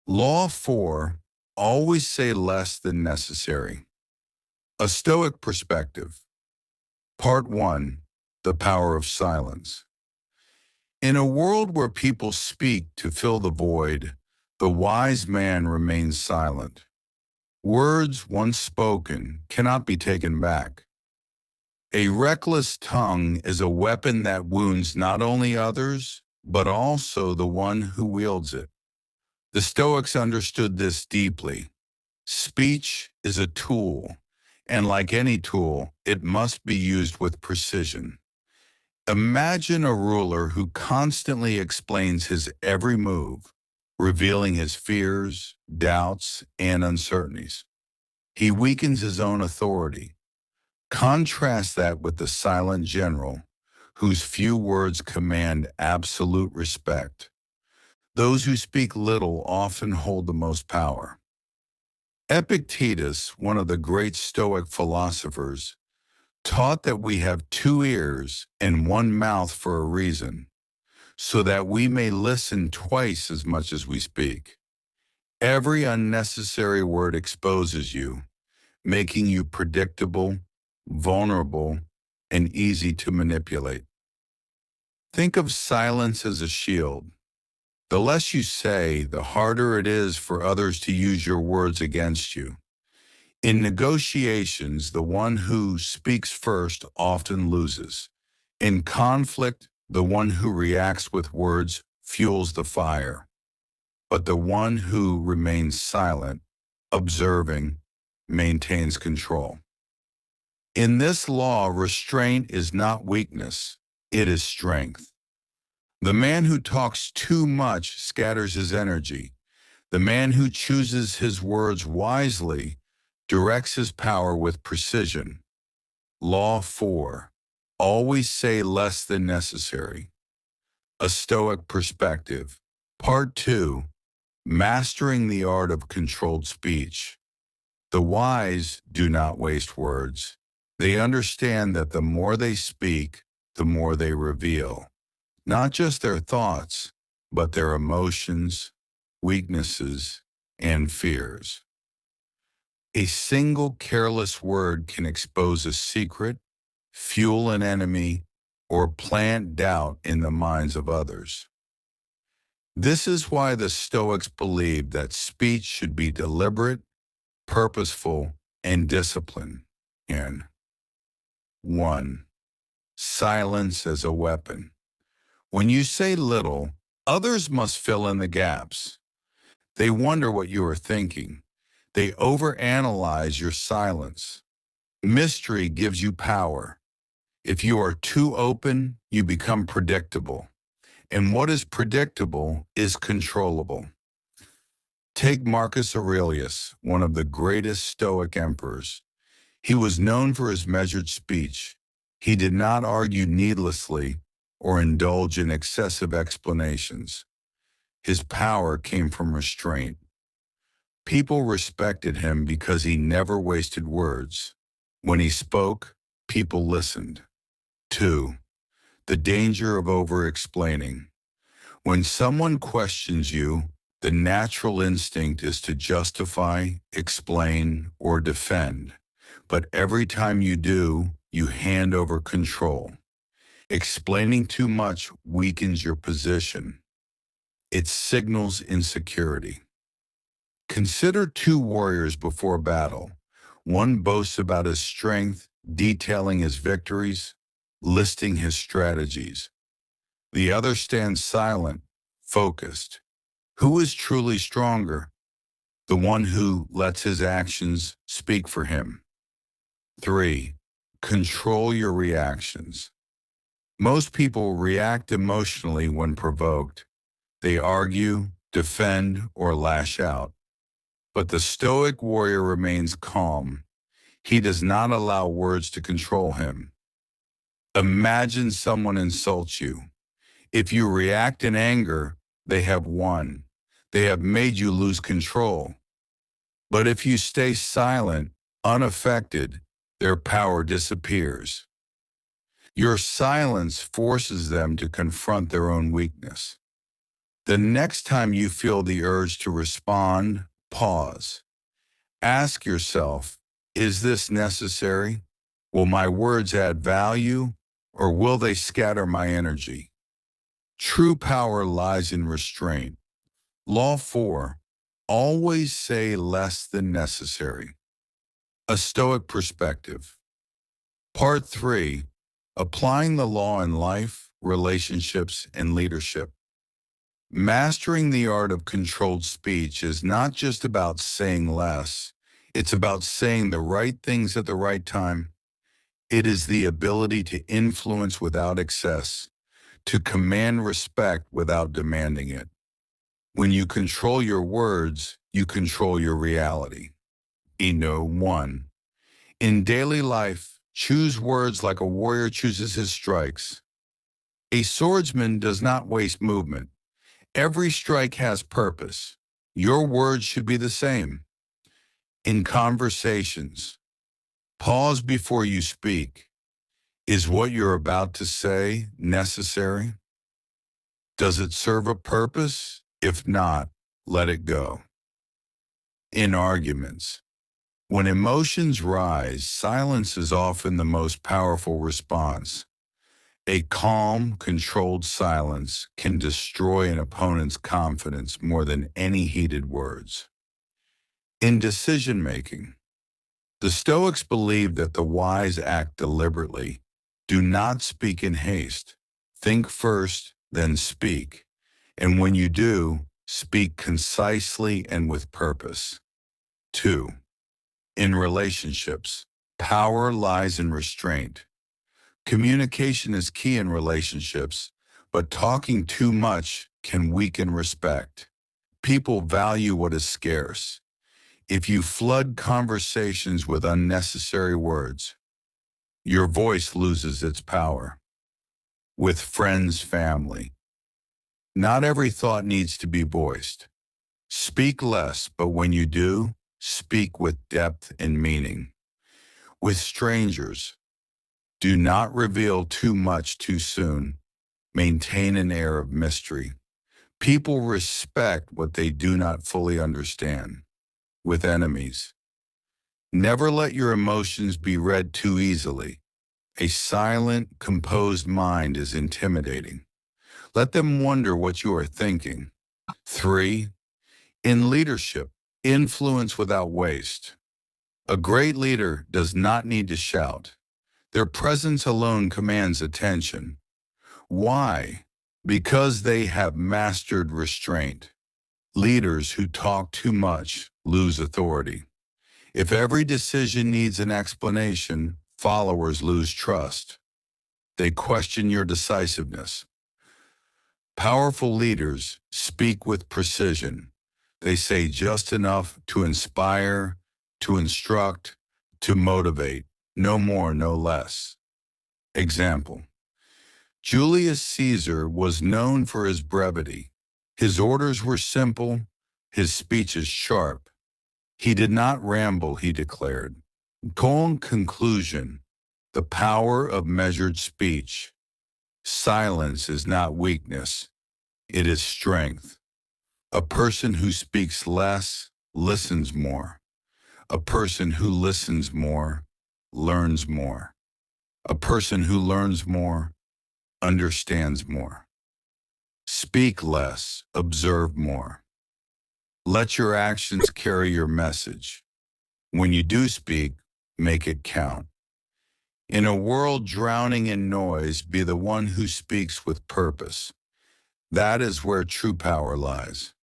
Law 4, always say less than necessary. A Stoic perspective. Part 1, the power of silence. In a world where people speak to fill the void, the wise man remains silent. Words once spoken cannot be taken back. A reckless tongue is a weapon that wounds not only others, but also the one who wields it. The Stoics understood this deeply. Speech is a tool, and like any tool, it must be used with precision. Imagine a ruler who constantly explains his every move, revealing his fears, doubts, and uncertainties. He weakens his own authority. Contrast that with the silent general, whose few words command absolute respect. Those who speak little often hold the most power. Epictetus, one of the great Stoic philosophers, taught that we have two ears and one mouth for a reason, so that we may listen twice as much as we speak. Every unnecessary word exposes you, making you predictable, vulnerable, and easy to manipulate. Think of silence as a shield. The less you say, the harder it is for others to use your words against you. In negotiations, the one who speaks first often loses. In conflict, the one who reacts with words fuels the fire. But the one who remains silent, observing, maintains control. In this law, restraint is not weakness, it is strength. The man who talks too much scatters his energy. The man who chooses his words wisely directs his power with precision. Law 4. Always say less than necessary. A Stoic perspective. Part 2. Mastering the art of controlled speech. The wise do not waste words. They understand that the more they speak, the more they reveal. Not just their thoughts, but their emotions, weaknesses, and fears. A single careless word can expose a secret, fuel an enemy, or plant doubt in the minds of others. This is why the Stoics believed that speech should be deliberate, purposeful, and disciplined. And 1. Silence as a weapon. When you say little, others must fill in the gaps. They wonder what you are thinking. They overanalyze your silence. Mystery gives you power. If you are too open, you become predictable. And what is predictable is controllable. Take Marcus Aurelius, one of the greatest Stoic emperors. He was known for his measured speech. He did not argue needlessly or indulge in excessive explanations. His power came from restraint. People respected him because he never wasted words. When he spoke, people listened. 2. The danger of over-explaining. When someone questions you, the natural instinct is to justify, explain, or defend. But every time you do, you hand over control. Explaining too much weakens your position. It signals insecurity. Consider two warriors before battle. One boasts about his strength, detailing his victories, listing his strategies. The other stands silent, focused. Who is truly stronger? The one who lets his actions speak for him. 3. Control your reactions. Most people react emotionally when provoked. They argue, defend, or lash out. But the Stoic warrior remains calm. He does not allow words to control him. Imagine someone insults you. If you react in anger, they have won. They have made you lose control. But if you stay silent, unaffected, their power disappears. Your silence forces them to confront their own weakness. The next time you feel the urge to respond, pause. Ask yourself, is this necessary? Will my words add value, or will they scatter my energy? True power lies in restraint. Law 4. Always say less than necessary. A Stoic perspective. Part 3. Applying the law in life, relationships, and leadership. Mastering the art of controlled speech is not just about saying less, it's about saying the right things at the right time. It is the ability to influence without excess, to command respect without demanding it. When you control your words, you control your reality. Eno 1. In daily life, choose words like a warrior chooses his strikes. A swordsman does not waste movement. Every strike has purpose. Your words should be the same. In conversations, pause before you speak. Is what you're about to say necessary? Does it serve a purpose? If not, let it go. In arguments, when emotions rise, silence is often the most powerful response. A calm, controlled silence can destroy an opponent's confidence more than any heated words. In decision-making, the Stoics believe that the wise act deliberately. Do not speak in haste. Think first, then speak. And when you do, speak concisely and with purpose. 2. In relationships, power lies in restraint. Communication is key in relationships, but talking too much can weaken respect. People value what is scarce. If you flood conversations with unnecessary words, your voice loses its power. With friends, family, not every thought needs to be voiced. Speak less, but when you do, speak with depth and meaning. With strangers, do not reveal too much too soon. Maintain an air of mystery. People respect what they do not fully understand. With enemies, never let your emotions be read too easily. A silent, composed mind is intimidating. Let them wonder what you are thinking. 3. In leadership, influence without waste. A great leader does not need to shout. Their presence alone commands attention. Why? Because they have mastered restraint. Leaders who talk too much lose authority. If every decision needs an explanation, followers lose trust. They question your decisiveness. Powerful leaders speak with precision. They say just enough to inspire, to instruct, to motivate, no more, no less. Example: Julius Caesar was known for his brevity. His orders were simple, his speeches sharp. He did not ramble, he declared. Conclusion: the power of measured speech. Silence is not weakness, it is strength. A person who speaks less listens more. A person who listens more learns more. A person who learns more understands more. Speak less, observe more. Let your actions carry your message. When you do speak, make it count. In a world drowning in noise, be the one who speaks with purpose. That is where true power lies.